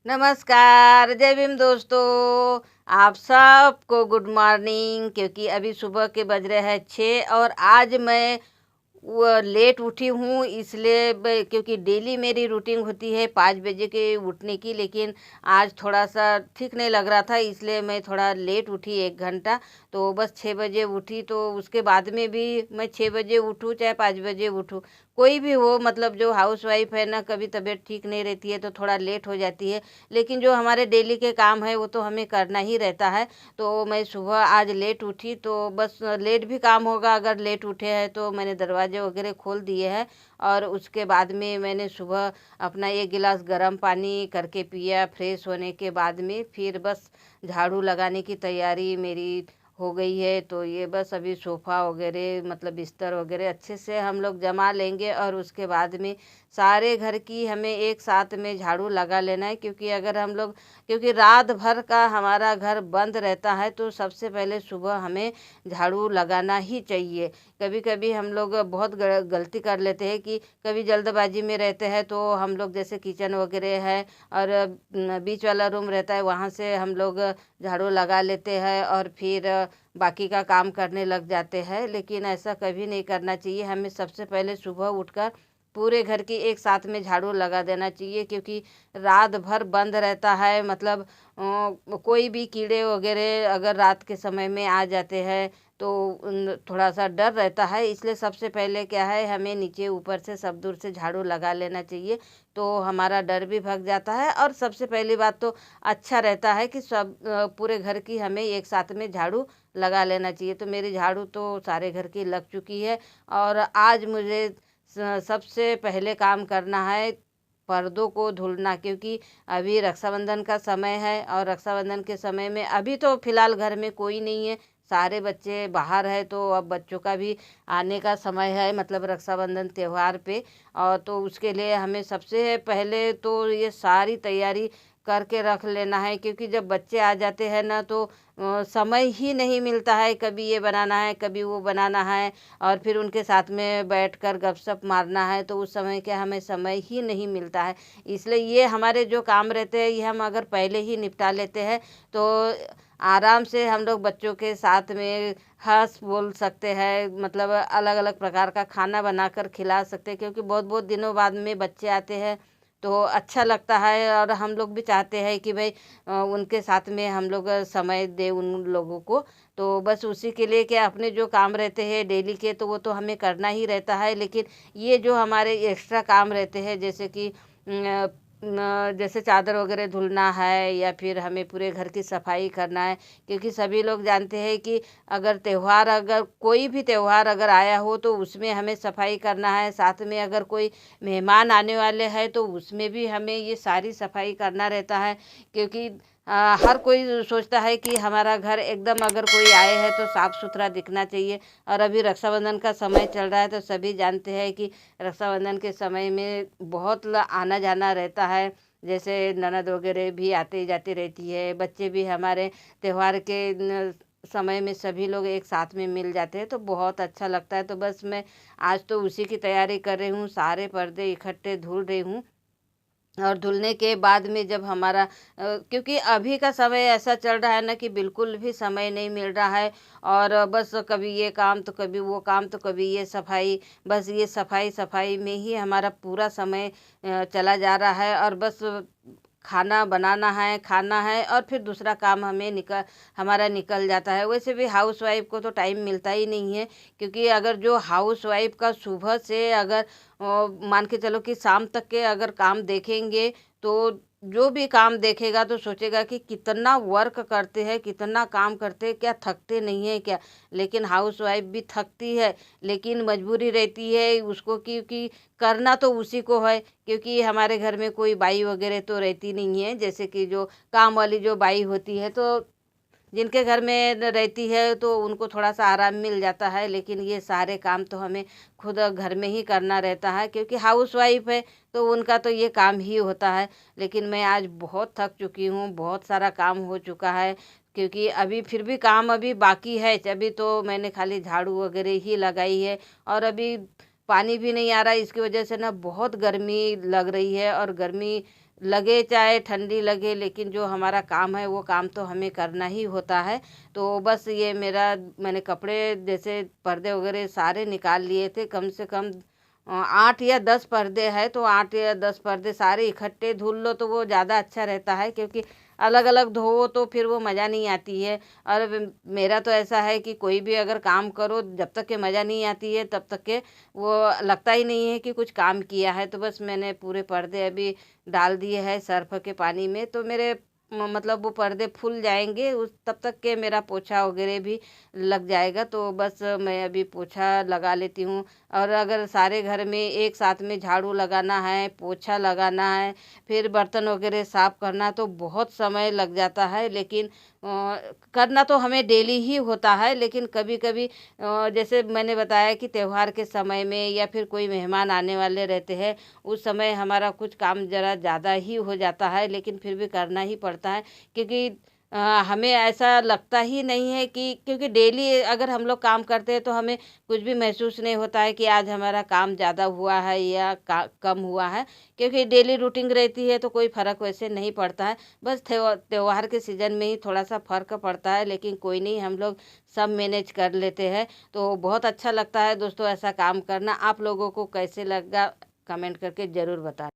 नमस्कार, जय भीम दोस्तों। आप सबको गुड मॉर्निंग। क्योंकि अभी सुबह के बज रहे हैं 6 और आज मैं वो लेट उठी हूँ, इसलिए क्योंकि डेली मेरी रूटीन होती है 5 बजे के उठने की, लेकिन आज थोड़ा सा ठीक नहीं लग रहा था, इसलिए मैं थोड़ा लेट उठी 1 घंटा। तो बस 6 बजे उठी, तो उसके बाद में भी मैं 6 बजे उठूँ चाहे 5 बजे उठूँ, कोई भी हो, मतलब जो हाउस वाइफ है ना, कभी तबीयत ठीक नहीं रहती है तो थोड़ा लेट हो जाती है, लेकिन जो हमारे डेली के काम है वो तो हमें करना ही रहता है। तो मैं सुबह आज लेट उठी, तो बस लेट भी काम होगा अगर लेट उठे हैं, तो मैंने दरवाजे वगैरह खोल दिए हैं। और उसके बाद में मैंने सुबह अपना 1 गिलास गर्म पानी करके पिया। फ्रेश होने के बाद में फिर बस झाड़ू लगाने की तैयारी मेरी हो गई है। तो ये बस अभी सोफ़ा वगैरह, मतलब बिस्तर वगैरह अच्छे से हम लोग जमा लेंगे, और उसके बाद में सारे घर की हमें एक साथ में झाड़ू लगा लेना है। क्योंकि अगर हम लोग, क्योंकि रात भर का हमारा घर बंद रहता है, तो सबसे पहले सुबह हमें झाड़ू लगाना ही चाहिए। कभी कभी हम लोग बहुत गलती कर लेते हैं कि कभी जल्दबाजी में रहते हैं, तो हम लोग जैसे किचन वगैरह है और बीच वाला रूम रहता है, वहाँ से हम लोग झाड़ू लगा लेते हैं और फिर बाकी का काम करने लग जाते हैं। लेकिन ऐसा कभी नहीं करना चाहिए, हमें सबसे पहले सुबह उठकर पूरे घर की एक साथ में झाड़ू लगा देना चाहिए। क्योंकि रात भर बंद रहता है, मतलब कोई भी कीड़े वगैरह अगर रात के समय में आ जाते हैं तो थोड़ा सा डर रहता है। इसलिए सबसे पहले क्या है, हमें नीचे ऊपर से सब दूर से झाड़ू लगा लेना चाहिए, तो हमारा डर भी भाग जाता है। और सबसे पहली बात तो अच्छा रहता है कि सब पूरे घर की हमें एक साथ में झाड़ू लगा लेना चाहिए। तो मेरी झाड़ू तो सारे घर की लग चुकी है। और आज मुझे सबसे पहले काम करना है पर्दों को धुलना। क्योंकि अभी रक्षाबंधन का समय है, और रक्षाबंधन के समय में अभी तो फ़िलहाल घर में कोई नहीं है, सारे बच्चे बाहर है, तो अब बच्चों का भी आने का समय है, मतलब रक्षाबंधन त्यौहार पे। और तो उसके लिए हमें सबसे पहले तो ये सारी तैयारी करके रख लेना है। क्योंकि जब बच्चे आ जाते हैं ना, तो समय ही नहीं मिलता है, कभी ये बनाना है कभी वो बनाना है, और फिर उनके साथ में बैठकर गपशप मारना है, तो उस समय क्या हमें समय ही नहीं मिलता है। इसलिए ये हमारे जो काम रहते हैं, ये हम अगर पहले ही निपटा लेते हैं, तो आराम से हम लोग बच्चों के साथ में हंस बोल सकते हैं, मतलब अलग अलग प्रकार का खाना बनाकर खिला सकते हैं। क्योंकि बहुत बहुत दिनों बाद में बच्चे आते हैं, तो अच्छा लगता है, और हम लोग भी चाहते हैं कि भाई उनके साथ में हम लोग समय दें उन लोगों को। तो बस उसी के लिए क्या, अपने जो काम रहते हैं डेली के, तो वो तो हमें करना ही रहता है। लेकिन ये जो हमारे एक्स्ट्रा काम रहते हैं, जैसे कि जैसे चादर वगैरह धुलना है, या फिर हमें पूरे घर की सफाई करना है। क्योंकि सभी लोग जानते हैं कि अगर कोई भी त्यौहार अगर आया हो, तो उसमें हमें सफाई करना है। साथ में अगर कोई मेहमान आने वाले हैं, तो उसमें भी हमें ये सारी सफाई करना रहता है। क्योंकि हर कोई सोचता है कि हमारा घर एकदम, अगर कोई आए है तो साफ़ सुथरा दिखना चाहिए। और अभी रक्षाबंधन का समय चल रहा है, तो सभी जानते हैं कि रक्षाबंधन के समय में बहुत आना जाना रहता है। जैसे ननद वगैरह भी आते जाते रहती है, बच्चे भी हमारे त्यौहार के समय में सभी लोग एक साथ में मिल जाते हैं, तो बहुत अच्छा लगता है। तो बस मैं आज तो उसी की तैयारी कर रही हूँ, सारे पर्दे इकट्ठे धुल रही हूँ। और धुलने के बाद में जब हमारा क्योंकि अभी का समय ऐसा चल रहा है ना कि बिल्कुल भी समय नहीं मिल रहा है। और बस कभी ये काम तो कभी वो काम तो कभी ये सफाई, बस ये सफाई सफाई में ही हमारा पूरा समय चला जा रहा है। और बस खाना बनाना है, खाना है, और फिर दूसरा काम हमारा निकल जाता है। वैसे भी हाउस वाइफ को तो टाइम मिलता ही नहीं है। क्योंकि अगर जो हाउस वाइफ का सुबह से अगर मान के चलो कि शाम तक के अगर काम देखेंगे, तो जो भी काम देखेगा तो सोचेगा कि कितना वर्क करते हैं, कितना काम करते हैं, क्या थकते नहीं है क्या। लेकिन हाउस वाइफ भी थकती है, लेकिन मजबूरी रहती है उसको, क्योंकि करना तो उसी को है। क्योंकि हमारे घर में कोई बाई वगैरह तो रहती नहीं है, जैसे कि जो काम वाली जो बाई होती है, तो जिनके घर में रहती है तो उनको थोड़ा सा आराम मिल जाता है। लेकिन ये सारे काम तो हमें खुद घर में ही करना रहता है, क्योंकि हाउस वाइफ है, तो उनका तो ये काम ही होता है। लेकिन मैं आज बहुत थक चुकी हूँ, बहुत सारा काम हो चुका है। क्योंकि अभी फिर भी काम अभी बाकी है, अभी तो मैंने खाली झाड़ू वगैरह ही लगाई है। और अभी पानी भी नहीं आ रहा है, इसकी वजह से ना बहुत गर्मी लग रही है, और गर्मी लगे चाहे ठंडी लगे, लेकिन जो हमारा काम है वो काम तो हमें करना ही होता है। तो बस ये मैंने कपड़े जैसे पर्दे वगैरह सारे निकाल लिए थे, कम से कम 8 या 10 पर्दे हैं, तो 8 या 10 पर्दे सारे इकट्ठे धुल लो तो वो ज़्यादा अच्छा रहता है, क्योंकि अलग अलग धोवो तो फिर वो मज़ा नहीं आती है। और मेरा तो ऐसा है कि कोई भी अगर काम करो, जब तक के मज़ा नहीं आती है तब तक के वो लगता ही नहीं है कि कुछ काम किया है। तो बस मैंने पूरे पर्दे अभी डाल दिए हैं सर्फ़ के पानी में, तो मेरे मतलब वो पर्दे फूल जाएंगे, उस तब तक के मेरा पोछा वगैरह भी लग जाएगा। तो बस मैं अभी पोछा लगा लेती हूँ। और अगर सारे घर में एक साथ में झाड़ू लगाना है, पोछा लगाना है, फिर बर्तन वगैरह साफ़ करना, तो बहुत समय लग जाता है। लेकिन करना तो हमें डेली ही होता है, लेकिन कभी कभी जैसे मैंने बताया कि त्योहार के समय में या फिर कोई मेहमान आने वाले रहते हैं, उस समय हमारा कुछ काम ज़रा ज़्यादा ही हो जाता है, लेकिन फिर भी करना ही पड़ता है। क्योंकि हमें ऐसा लगता ही नहीं है कि, क्योंकि डेली अगर हम लोग काम करते हैं तो हमें कुछ भी महसूस नहीं होता है कि आज हमारा काम ज़्यादा हुआ है या कम हुआ है, क्योंकि डेली रूटीन रहती है तो कोई फ़र्क वैसे नहीं पड़ता है। बस त्योहार के सीज़न में ही थोड़ा सा फ़र्क पड़ता है, लेकिन कोई नहीं, हम लोग सब मैनेज कर लेते हैं। तो बहुत अच्छा लगता है दोस्तों ऐसा काम करना। आप लोगों को कैसे लगा कमेंट करके ज़रूर बताएं।